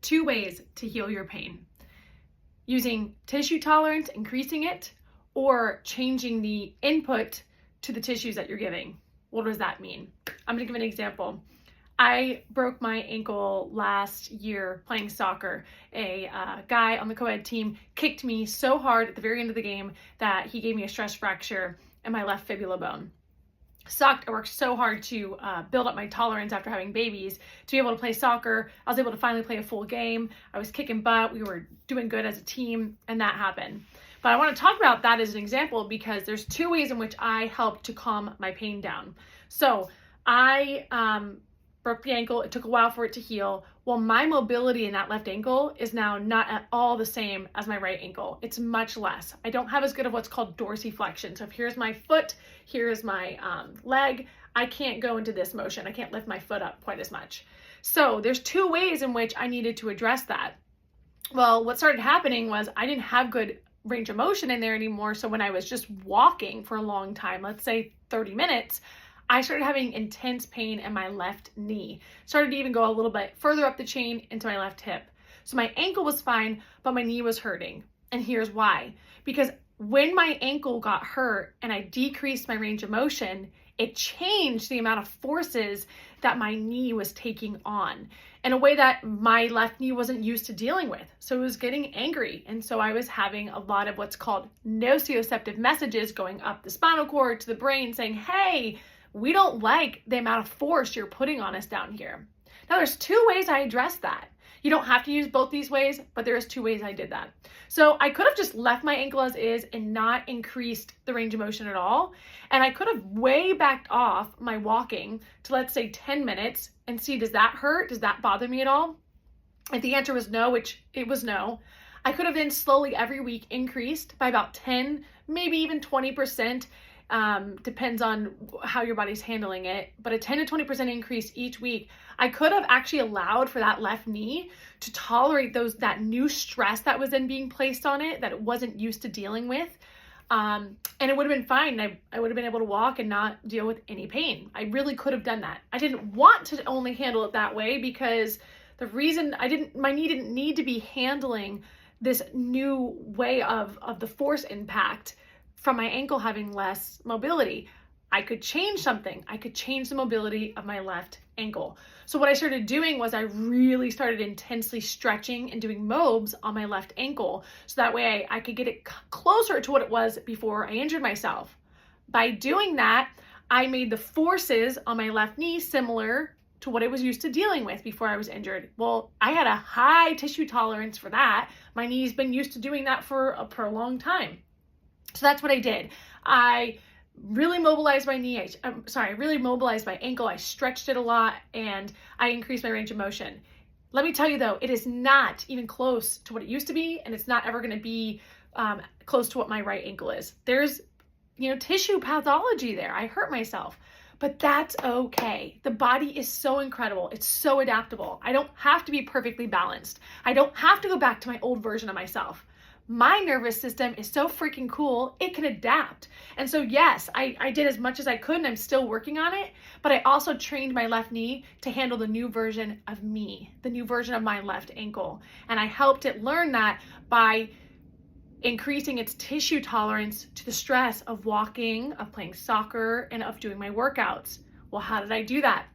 two ways to heal your pain: using tissue tolerance, increasing it, or changing the input to the tissues that you're giving. What does that mean? I'm gonna give an example. I broke my ankle last year playing soccer. A guy on the co-ed team kicked me so hard at the very end of the game that he gave me a stress fracture in my left fibula bone. Sucked. I worked so hard to build up my tolerance after having babies to be able to play soccer. I was able to finally play a full game. I was kicking butt. We were doing good as a team, and that happened. But I want to talk about that as an example because there's two ways in which I help to calm my pain down. So I broke the ankle. It took a while for it to heal. Well, my mobility in that left ankle is now not at all the same as my right ankle. It's much less. I don't have as good of what's called dorsiflexion. So if here's my foot, here's my leg, I can't go into this motion. I can't lift my foot up quite as much. So there's two ways in which I needed to address that. Well, what started happening was I didn't have good range of motion in there anymore. So when I was just walking for a long time, let's say 30 minutes, I started having intense pain in my left knee. Started to even go a little bit further up the chain into my left hip. So my ankle was fine, but my knee was hurting. And here's why. Because when my ankle got hurt and I decreased my range of motion, it changed the amount of forces that my knee was taking on in a way that my left knee wasn't used to dealing with. So it was getting angry. And so I was having a lot of what's called nociceptive messages going up the spinal cord to the brain saying, hey, we don't like the amount of force you're putting on us down here. Now there's two ways I addressed that. You don't have to use both these ways, but there's two ways I did that. So I could have just left my ankle as is and not increased the range of motion at all. And I could have way backed off my walking to, let's say, 10 minutes and see, does that hurt? Does that bother me at all? If the answer was no, which it was no, I could have then slowly every week increased by about 10, maybe even 20%. Depends on how your body's handling it, but a 10 to 20% increase each week. I could have actually allowed for that left knee to tolerate that new stress that was then being placed on it that it wasn't used to dealing with. And it would have been fine. I would have been able to walk and not deal with any pain. I really could have done that. I didn't want to only handle it that way because the reason my knee didn't need to be handling this new way of the force impact from my ankle having less mobility. I could change something. I could change the mobility of my left ankle. So what I started doing was I really started intensely stretching and doing mobs on my left ankle. So that way I could get it closer to what it was before I injured myself. By doing that, I made the forces on my left knee similar to what it was used to dealing with before I was injured. Well, I had a high tissue tolerance for that. My knee's been used to doing that for a long time. So that's what I did. I really mobilized my knee. I really mobilized my ankle. I stretched it a lot and I increased my range of motion. Let me tell you though, it is not even close to what it used to be, and it's not ever going to be close to what my right ankle is. There's, tissue pathology there. I hurt myself, but that's okay. The body is so incredible. It's so adaptable. I don't have to be perfectly balanced. I don't have to go back to my old version of myself. My nervous system is so freaking cool, it can adapt. And so yes, I did as much as I could and I'm still working on it, but I also trained my left knee to handle the new version of me, the new version of my left ankle. And I helped it learn that by increasing its tissue tolerance to the stress of walking, of playing soccer, and of doing my workouts. Well, how did I do that?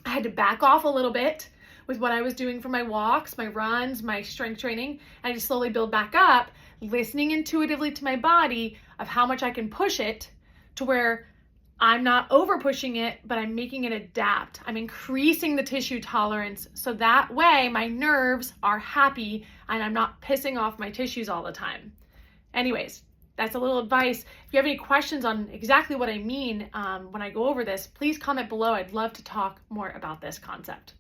I had to back off a little bit with what I was doing for my walks, my runs, my strength training. I just slowly build back up, listening intuitively to my body of how much I can push it to where I'm not over pushing it, but I'm making it adapt. I'm increasing the tissue tolerance so that way my nerves are happy and I'm not pissing off my tissues all the time. Anyways, that's a little advice. If you have any questions on exactly what I mean when I go over this, please comment below. I'd love to talk more about this concept.